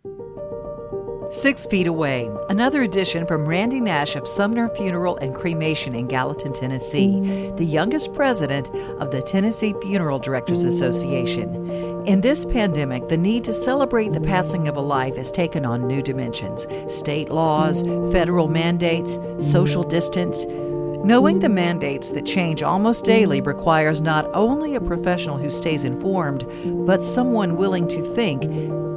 6 Feet Away, another edition from Randy Nash of Sumner Funeral and Cremation in Gallatin, Tennessee, the youngest president of the Tennessee Funeral Directors Association. In this pandemic, the need to celebrate the passing of a life has taken on new dimensions. State laws, federal mandates, social distance. Knowing the mandates that change almost daily requires not only a professional who stays informed, but someone willing to think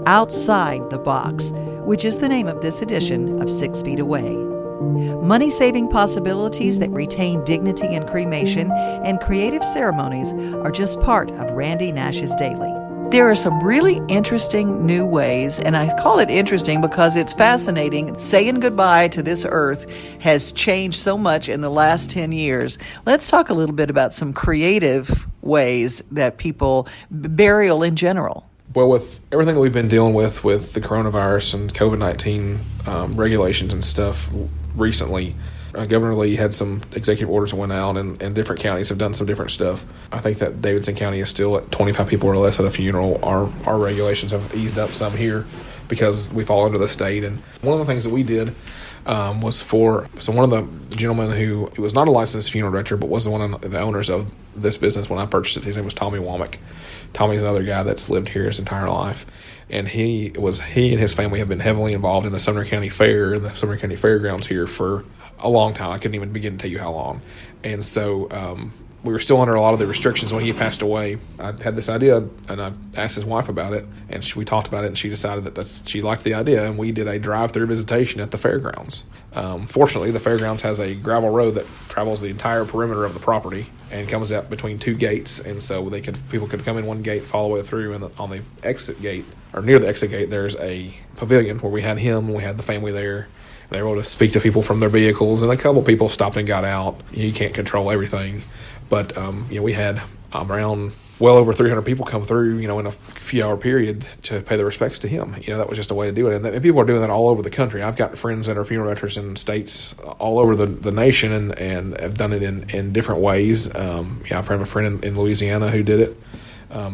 outside the box, which is the name of this edition of 6 Feet Away. Money-saving possibilities that retain dignity in cremation and creative ceremonies are just part of Randy Nash's Daily. There are some really interesting new ways, and I call it interesting because it's fascinating. Saying goodbye to this earth has changed so much in the last 10 years. Let's talk a little bit about some creative ways that people, burial in general. Well, with everything that we've been dealing with the coronavirus and COVID-19 regulations and stuff recently, Governor Lee had some executive orders that went out, and different counties have done some different stuff. I think that Davidson County is still at 25 people or less at a funeral. Our regulations have eased up some here because we fall under the state. And one of the things that we did was one of the gentlemen who was not a licensed funeral director, but was one of the owners of this business when I purchased it. His name was Tommy Womack. Tommy's another guy that's lived here his entire life. And he and his family have been heavily involved in the Sumner County Fair, the Sumner County Fairgrounds here for a long time. I couldn't even begin to tell you how long. And so we were still under a lot of the restrictions when he passed away. I had this idea, and I asked his wife about it, and we talked about it, and she decided that she liked the idea, and we did a drive-through visitation at the fairgrounds. Fortunately, the fairgrounds has a gravel road that travels the entire perimeter of the property and comes out between two gates, and so people could come in one gate, follow it through, and on the exit gate, or near the exit gate, there's a pavilion where we had him, we had the family there. They were able to speak to people from their vehicles, and a couple people stopped and got out. You can't control everything. But, we had around well over 300 people come through, in a few-hour period to pay their respects to him. That was just a way to do it. And people are doing that all over the country. I've got friends that are funeral directors in states all over the nation and have done it in different ways. I have a friend in Louisiana who did it.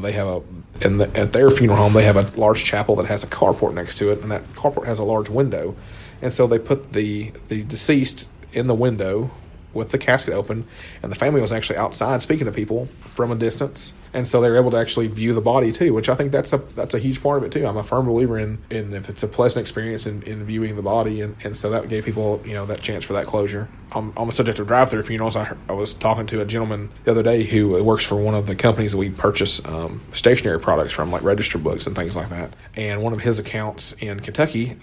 They have at their funeral home, they have a large chapel that has a carport next to it, and that carport has a large window. And so they put the deceased in the window with the casket open, and the family was actually outside speaking to people from a distance, and so they were able to actually view the body too, which I think that's a huge part of it too. I'm a firm believer in if it's a pleasant experience in viewing the body, and so that gave people that chance for that closure. On the subject of drive-through funerals, I was talking to a gentleman the other day who works for one of the companies that we purchase stationery products from, like register books and things like that, and one of his accounts in Kentucky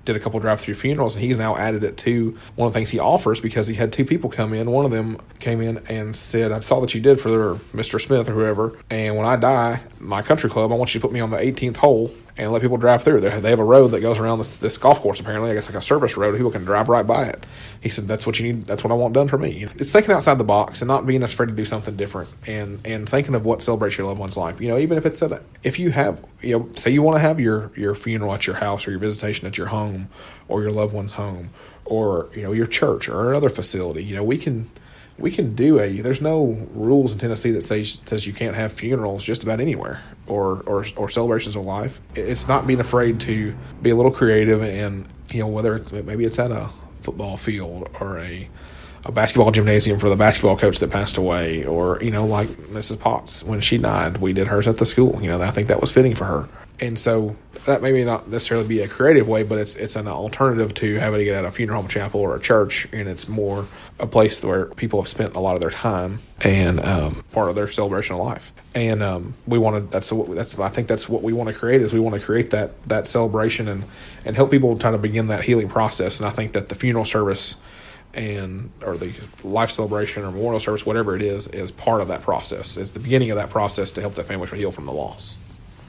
did a couple drive-through funerals, and he's now added it to one of the things he offers because he had two people come in. One of them came in and said, I saw that you did for Mr. Smith or whoever, and when I die, my country club, I want you to put me on the 18th hole and let people drive through. They have a road that goes around this golf course, apparently. I guess like a service road. People can drive right by it. He said, that's what you need. That's what I want done for me. It's thinking outside the box and not being afraid to do something different and thinking of what celebrates your loved one's life. Even if it's if you have, say you want to have your funeral at your house or your visitation at your home or your loved one's home or, your church or another facility, we can do there's no rules in Tennessee that says you can't have funerals just about anywhere or celebrations of life. It's not being afraid to be a little creative and, whether maybe it's at a football field or a basketball gymnasium for the basketball coach that passed away or, like Mrs. Potts, when she died, we did hers at the school. I think that was fitting for her. And so that may not necessarily be a creative way, but it's an alternative to having to get at a funeral home, chapel, or a church, and it's more a place where people have spent a lot of their time and part of their celebration of life. And we want to. I think that's what we want to create. Is we want to create that celebration and help people try to begin that healing process. And I think that the funeral service or the life celebration or memorial service, whatever it is part of that process. It's the beginning of that process to help that family heal from the loss.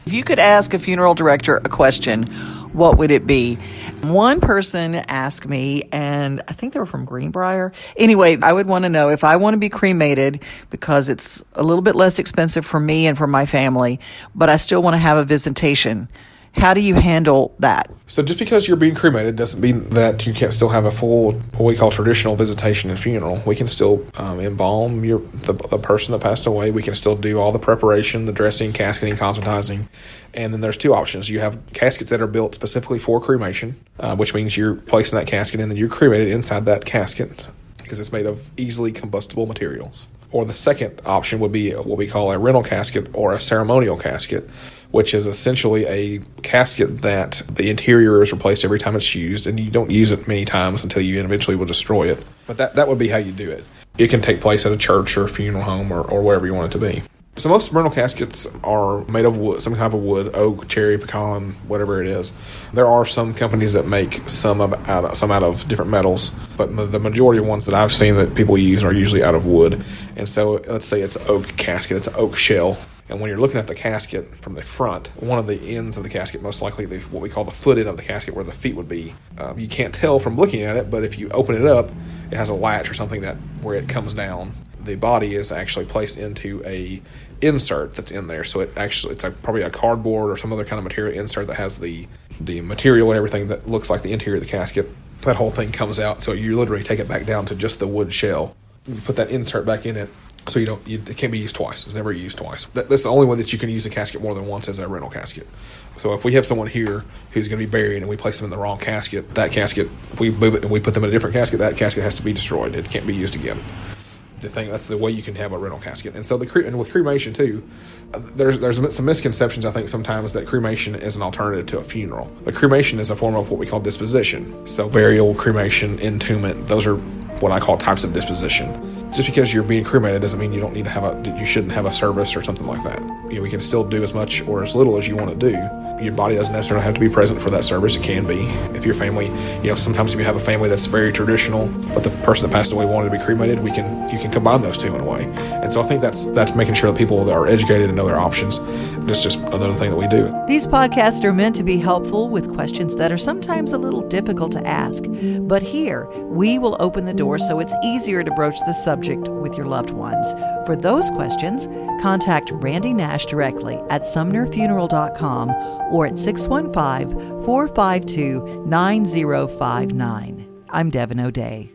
If you could ask a funeral director a question, what would it be? One person asked me, and I think they were from Greenbrier. Anyway, I would want to know if I want to be cremated because it's a little bit less expensive for me and for my family, but I still want to have a visitation. How do you handle that? So just because you're being cremated doesn't mean that you can't still have a full, what we call traditional visitation and funeral. We can still embalm the person that passed away. We can still do all the preparation, the dressing, casketing, cosmetizing. And then there's two options. You have caskets that are built specifically for cremation, which means you're placing that casket and then you're cremated inside that casket because it's made of easily combustible materials. Or the second option would be what we call a rental casket or a ceremonial casket, which is essentially a casket that the interior is replaced every time it's used, and you don't use it many times until you eventually will destroy it. But that would be how you do it. It can take place at a church or a funeral home or wherever you want it to be. So most rental caskets are made of wood, some type of wood, oak, cherry, pecan, whatever it is. There are some companies that make some out of different metals, but the majority of ones that I've seen that people use are usually out of wood. And so let's say it's an oak casket, it's an oak shell. And when you're looking at the casket from the front, one of the ends of the casket, most likely what we call the foot end of the casket where the feet would be, you can't tell from looking at it, but if you open it up, it has a latch or something that where it comes down. The body is actually placed into a insert that's in there. So it's probably a cardboard or some other kind of material insert that has the material and everything that looks like the interior of the casket. That whole thing comes out. So you literally take it back down to just the wood shell. You put that insert back in it. So it can't be used twice. It's never used twice. That's the only way that you can use a casket more than once as a rental casket. So if we have someone here who's going to be buried and we place them in the wrong casket, that casket, if we move it and we put them in a different casket, that casket has to be destroyed. It can't be used again. That's the way you can have a rental casket. And so and with cremation too, there's some misconceptions I think sometimes that cremation is an alternative to a funeral. But cremation is a form of what we call disposition. So burial, cremation, entombment, those are what I call types of disposition. Just because you're being cremated doesn't mean you don't need to you shouldn't have a service or something like that. We can still do as much or as little as you want to do. Your body doesn't necessarily have to be present for that service. It can be. If your family, sometimes if you have a family that's very traditional, but the person that passed away wanted to be cremated, you can combine those two in a way. And so I think that's making sure that people that are educated and know their options. It's just another thing that we do. These podcasts are meant to be helpful with questions that are sometimes a little difficult to ask. But here, we will open the door so it's easier to broach the subject with your loved ones. For those questions, contact Randy Nash directly at sumnerfuneral.com or at 615-452-9059. I'm Devin O'Day.